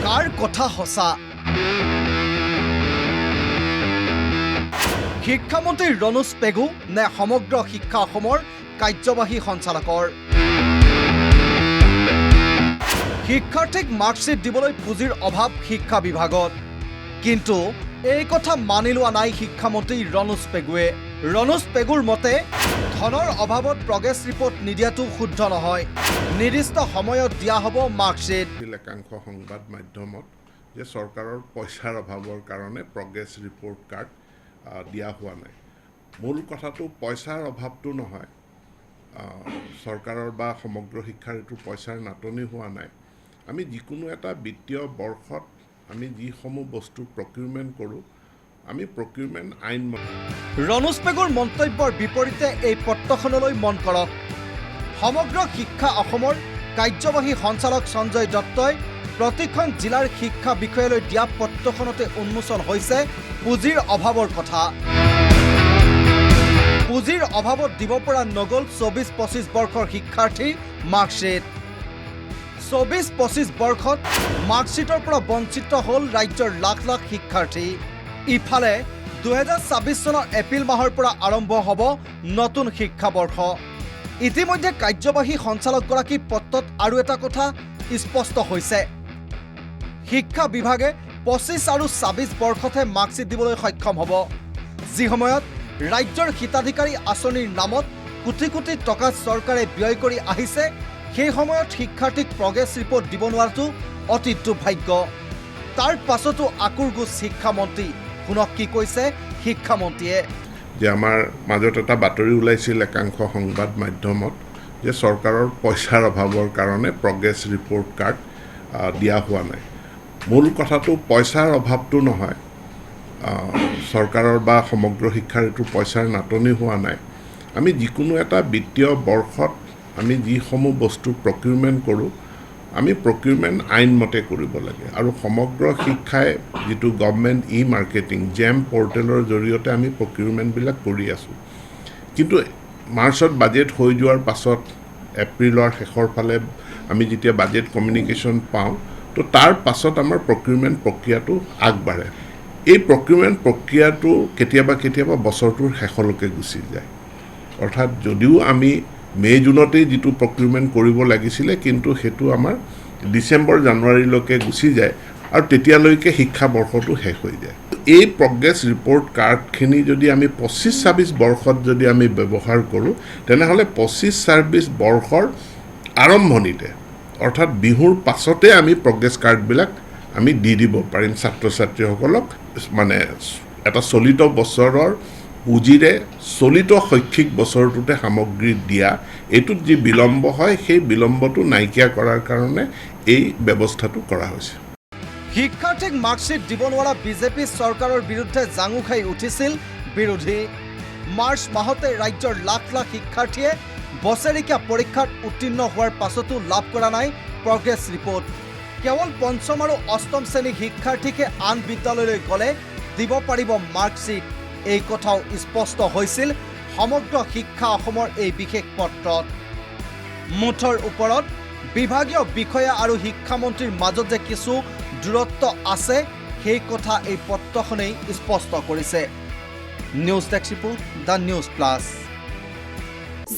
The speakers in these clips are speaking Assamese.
কাৰ কথা সঁচা? শিক্ষামন্ত্ৰী ৰণোজ পেগু নে সমগ্ৰ শিক্ষা অসমৰ কাৰ্যবাহী সঞ্চালকৰ? শিক্ষাৰ্থীক মাৰ্কশ্বিট দিবলৈ পুঁজিৰ অভাৱ শিক্ষা বিভাগত, কিন্তু এই কথা মানি লোৱা নাই শিক্ষামন্ত্ৰী ৰণোজ পেগুৱে। ৰণোজ পেগুৰ মতে ধনৰ অভাৱত প্ৰগ্ৰেছ ৰিপৰ্ট নিদিয়াটো শুদ্ধ নহয়, নিৰ্দিষ্ট সময়ত দিয়া হ'ব মাৰ্কশ্বিট। একাংশ সংবাদ মাধ্যমত যে চৰকাৰৰ পইচাৰ অভাৱৰ কাৰণে প্ৰগ্ৰেছ ৰিপৰ্ট কাৰ্ড দিয়া হোৱা নাই। মূল কথাটো পইচাৰ অভাৱটো নহয়, চৰকাৰৰ বা সমগ্ৰ শিক্ষাৰ এইটো পইচাৰ নাটনি হোৱা নাই। আমি যিকোনো এটা বিত্তীয় বৰ্ষত আমি যিসমূহ বস্তু প্ৰকিউৰমেণ্ট কৰোঁ, আমি প্ৰকিউৰমেণ্ট আইন ৰণোজ পেগুৰ মন্তব্যৰ বিপৰীতে এই পত্ৰখনলৈ মন কৰক। সমগ্ৰ শিক্ষা অসমৰ কাৰ্যবাহী সঞ্চালক সঞ্জয় দত্তই প্ৰতিখন জিলাৰ শিক্ষা বিষয়ালৈ দিয়া পত্ৰখনতে উন্মোচন হৈছে পুঁজিৰ অভাৱৰ কথা। পুঁজিৰ অভাৱত দিব পৰা নগ'ল 24-25 বৰ্ষৰ শিক্ষাৰ্থী মাৰ্কশ্বিট। 24-25 বৰ্ষত মাৰ্কশ্বিটৰ পৰা বঞ্চিত হ'ল ৰাজ্যৰ লাখ লাখ শিক্ষাৰ্থী। ইফালে 2026 চনৰ এপ্ৰিল মাহৰ পৰা আৰম্ভ হ'ব নতুন শিক্ষাবৰ্ষ। ইতিমধ্যে কাৰ্যবাহী সঞ্চালকগৰাকীৰ পত্ৰত আৰু এটা কথা স্পষ্ট হৈছে, শিক্ষা বিভাগে 25 আৰু 26 বৰ্ষতহে মাৰ্কশ্বিট দিবলৈ সক্ষম হ'ব। যি সময়ত ৰাজ্যৰ হিতাধিকাৰী আঁচনিৰ নামত কোটি কোটি টকা চৰকাৰে ব্যয় কৰি আহিছে, সেই সময়ত শিক্ষাৰ্থীক প্ৰগ্ৰেছ ৰিপৰ্ট দিব নোৱাৰাটো অতি দুৰ্ভাগ্য। তাৰ পাছতো আকুৰগোজ শিক্ষামন্ত্ৰী। শুনক কি কৈছে শিক্ষামন্ত্ৰীয়ে। যে আমাৰ মাজত এটা বাতৰি ওলাইছিল একাংশ সংবাদ মাধ্যমত যে চৰকাৰৰ পইচাৰ অভাৱৰ কাৰণে প্ৰগ্ৰেছ ৰিপৰ্ট কাৰ্ড দিয়া হোৱা নাই। মূল কথাটো পইচাৰ অভাৱটো নহয়, চৰকাৰৰ বা সমগ্ৰ শিক্ষাৰ এইটো পইচাৰ নাটনি হোৱা নাই। আমি যিকোনো এটা বিত্তীয় বৰ্ষত আমি যিসমূহ বস্তু প্ৰকিউৰমেণ্ট কৰোঁ, আমি প্ৰকিউৰমেণ্ট আইনমতে কৰিব লাগে। আৰু সমগ্ৰ শিক্ষাই যিটো গভৰ্ণমেণ্ট মাৰ্কেটিং জেম পৰ্টেলৰ জৰিয়তে আমি প্ৰকিউৰমেণ্টবিলাক কৰি আছোঁ। কিন্তু মাৰ্চত বাজেট হৈ যোৱাৰ পাছত এপ্ৰিলৰ শেষৰ ফালে আমি যেতিয়া বাজেট কমিউনিকেশ্যন পাওঁ, তো তাৰ পাছত আমাৰ প্ৰকিউৰমেণ্ট প্ৰক্ৰিয়াটো আগবাঢ়ে। এই প্ৰকিউৰমেণ্ট প্ৰক্ৰিয়াটো কেতিয়াবা কেতিয়াবা বছৰটোৰ শেষলৈকে গুচি যায়। অৰ্থাৎ যদিও আমি মে' জুনতেই যিটো প্ৰকিউৰমেণ্ট কৰিব লাগিছিলে, কিন্তু সেইটো আমাৰ ডিচেম্বৰ জানুৱাৰীলৈকে গুচি যায় আৰু তেতিয়ালৈকে শিক্ষাবৰ্ষটো শেষ হৈ যায়। এই প্ৰগ্ৰেছ ৰিপৰ্ট কাৰ্ডখিনি যদি আমি 25-26 বৰ্ষত যদি আমি ব্যৱহাৰ কৰোঁ, তেনেহ'লে 25-26 বৰ্ষৰ আৰম্ভণিতে অৰ্থাৎ বিহুৰ পাছতে আমি প্ৰগ্ৰেছ কাৰ্ডবিলাক আমি দি দিব পাৰিম ছাত্ৰ ছাত্ৰীসকলক। মানে এটা চলিত বছৰৰ পুঁজিৰে চলিত শৈক্ষিক বছৰটোতে সামগ্ৰী দিয়া, এইটোত যি বিলম্ব হয় সেই বিলম্বটো নাইকিয়া কৰাৰ কাৰণে এই ব্যৱস্থাটো কৰা হৈছে। শিক্ষাৰ্থীক মাৰ্কশ্বিট দিব নোৱাৰা বিজেপি চৰকাৰৰ বিৰুদ্ধে জাঙু খাই উঠিছিল বিৰোধী। মাৰ্চ মাহতে ৰাজ্যৰ লাখ লাখ শিক্ষাৰ্থীয়ে বছৰেকীয়া পৰীক্ষাত উত্তীৰ্ণ হোৱাৰ পাছতো লাভ কৰা নাই প্ৰগ্ৰেছ ৰিপৰ্ট। কেৱল পঞ্চম আৰু অষ্টম শ্ৰেণীৰ শিক্ষাৰ্থীকে আন বিদ্যালয়লৈ গ'লে দিব পাৰিব মাৰ্কশ্বিট, এই কথাও স্পষ্ট হৈছিল সমগ্ৰ শিক্ষা অসমৰ এই বিশেষ পত্ৰত। মুঠৰ ওপৰত বিভাগীয় বিষয়া আৰু শিক্ষামন্ত্ৰীৰ মাজত যে কিছু দূৰত্ব আছে, সেই কথা এই পত্ৰখনেই স্পষ্ট কৰিছে। News desk report, the news plus.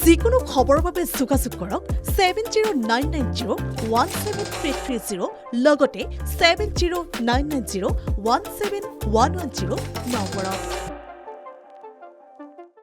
যিকোনো খবৰৰ বাবে যোগাযোগ কৰক 7099017330 লগতে 7099017110 নম্বৰত।